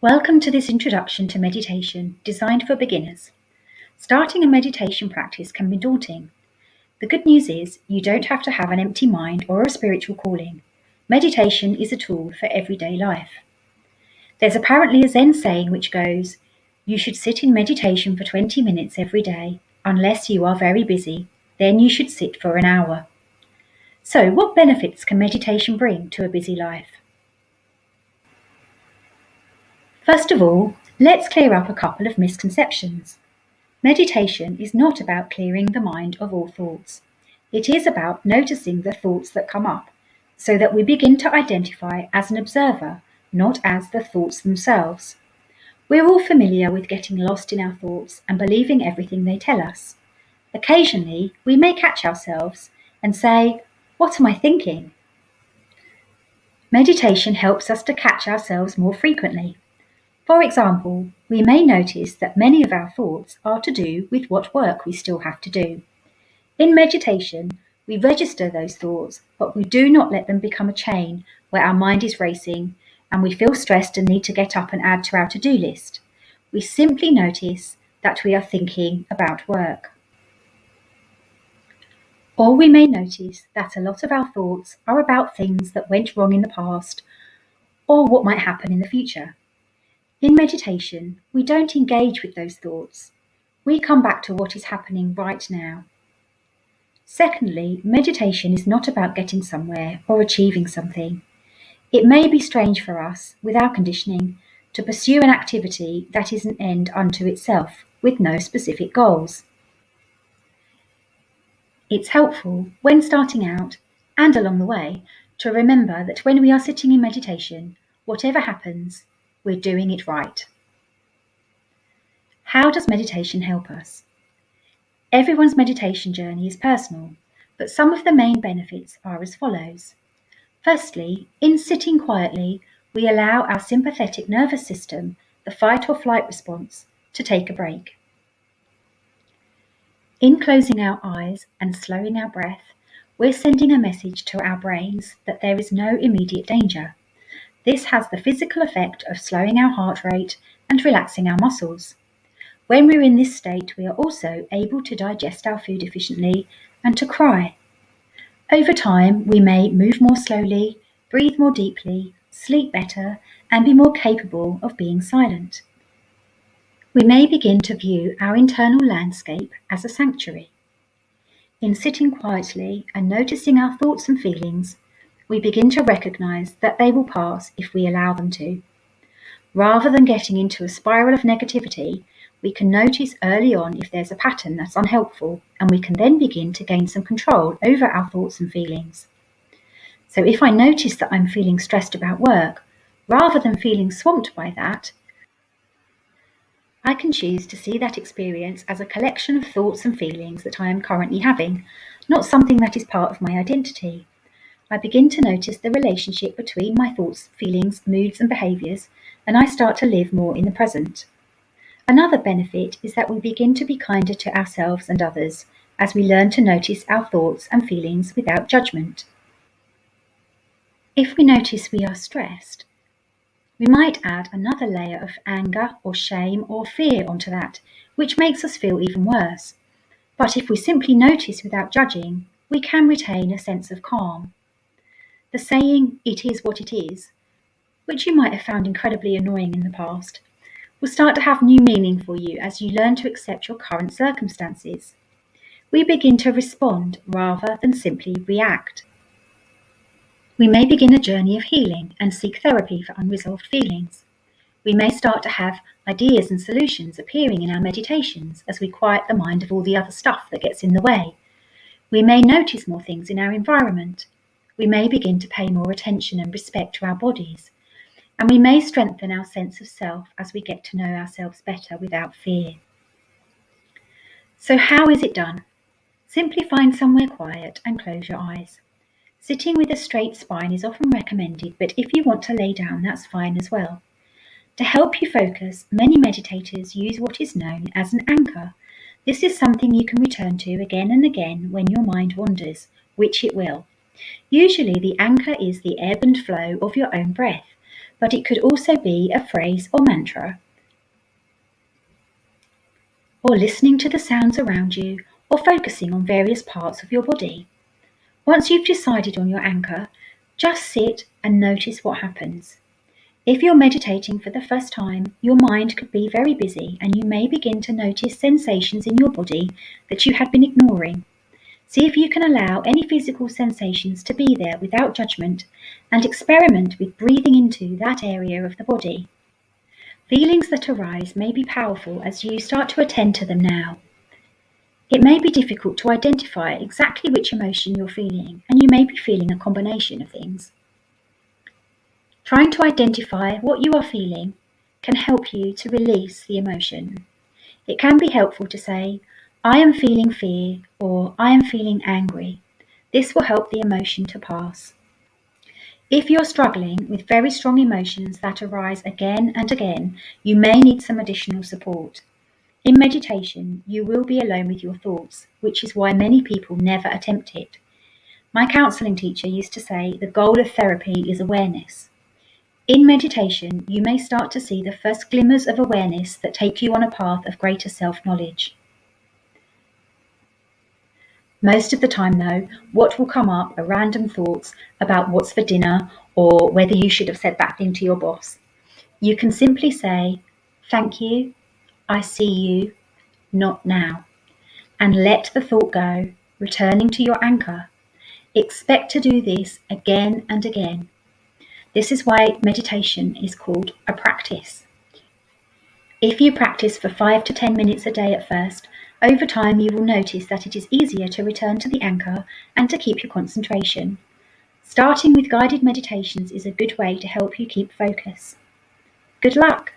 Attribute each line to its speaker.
Speaker 1: Welcome to this introduction to meditation designed for beginners. Starting a meditation practice can be daunting. The good news is you don't have to have an empty mind or a spiritual calling. Meditation is a tool for everyday life. There's apparently a Zen saying which goes, "You should sit in meditation for 20 minutes every day, unless you are very busy, then you should sit for an hour." So, what benefits can meditation bring to a busy life? First of all, let's clear up a couple of misconceptions. Meditation is not about clearing the mind of all thoughts. It is about noticing the thoughts that come up, so that we begin to identify as an observer, not as the thoughts themselves. We're all familiar with getting lost in our thoughts and believing everything they tell us. Occasionally, we may catch ourselves and say, "What am I thinking?" Meditation helps us to catch ourselves more frequently. For example, we may notice that many of our thoughts are to do with what work we still have to do. In meditation, we register those thoughts, but we do not let them become a chain where our mind is racing and we feel stressed and need to get up and add to our to-do list. We simply notice that we are thinking about work. Or we may notice that a lot of our thoughts are about things that went wrong in the past or what might happen in the future. In meditation, we don't engage with those thoughts. We come back to what is happening right now. Secondly, meditation is not about getting somewhere or achieving something. It may be strange for us, with our conditioning, to pursue an activity that is an end unto itself, with no specific goals. It's helpful, when starting out, and along the way, to remember that when we are sitting in meditation, whatever happens, we're doing it right. How does meditation help us? Everyone's meditation journey is personal, but some of the main benefits are as follows. Firstly, in sitting quietly, we allow our sympathetic nervous system, the fight or flight response, to take a break. In closing our eyes and slowing our breath, we're sending a message to our brains that there is no immediate danger. This has the physical effect of slowing our heart rate and relaxing our muscles. When we're in this state, we are also able to digest our food efficiently and to cry. Over time, we may move more slowly, breathe more deeply, sleep better, and be more capable of being silent. We may begin to view our internal landscape as a sanctuary. In sitting quietly and noticing our thoughts and feelings, we begin to recognize that they will pass if we allow them to. Rather than getting into a spiral of negativity, we can notice early on if there's a pattern that's unhelpful, and we can then begin to gain some control over our thoughts and feelings. So if I notice that I'm feeling stressed about work, rather than feeling swamped by that, I can choose to see that experience as a collection of thoughts and feelings that I am currently having, not something that is part of my identity. I begin to notice the relationship between my thoughts, feelings, moods, and behaviours, and I start to live more in the present. Another benefit is that we begin to be kinder to ourselves and others as we learn to notice our thoughts and feelings without judgment. If we notice we are stressed, we might add another layer of anger or shame or fear onto that, which makes us feel even worse. But if we simply notice without judging, we can retain a sense of calm. The saying, "it is what it is," which you might have found incredibly annoying in the past, will start to have new meaning for you as you learn to accept your current circumstances. We begin to respond rather than simply react. We may begin a journey of healing and seek therapy for unresolved feelings. We may start to have ideas and solutions appearing in our meditations as we quiet the mind of all the other stuff that gets in the way. We may notice more things in our environment. We may begin to pay more attention and respect to our bodies. And we may strengthen our sense of self as we get to know ourselves better without fear. So how is it done? Simply find somewhere quiet and close your eyes. Sitting with a straight spine is often recommended, but if you want to lay down, that's fine as well. To help you focus, many meditators use what is known as an anchor. This is something you can return to again and again when your mind wanders, which it will. Usually the anchor is the ebb and flow of your own breath, but it could also be a phrase or mantra, or listening to the sounds around you, or focusing on various parts of your body. Once you've decided on your anchor, just sit and notice what happens. If you're meditating for the first time, your mind could be very busy and you may begin to notice sensations in your body that you had been ignoring. See if you can allow any physical sensations to be there without judgment and experiment with breathing into that area of the body. Feelings that arise may be powerful as you start to attend to them now. It may be difficult to identify exactly which emotion you're feeling, and you may be feeling a combination of things. Trying to identify what you are feeling can help you to release the emotion. It can be helpful to say, "I am feeling fear," or "I am feeling angry." This will help the emotion to pass. If you're struggling with very strong emotions that arise again and again, you may need some additional support. In meditation, you will be alone with your thoughts, which is why many people never attempt it. My counselling teacher used to say the goal of therapy is awareness. In meditation, you may start to see the first glimmers of awareness that take you on a path of greater self-knowledge. Most of the time, though, what will come up are random thoughts about what's for dinner or whether you should have said that thing to your boss. You can simply say, "Thank you, I see you, not now," and let the thought go, returning to your anchor. Expect to do this again and again. This is why meditation is called a practice. If you practice for 5 to 10 minutes a day at first, over time you will notice that it is easier to return to the anchor and to keep your concentration. Starting with guided meditations is a good way to help you keep focus. Good luck!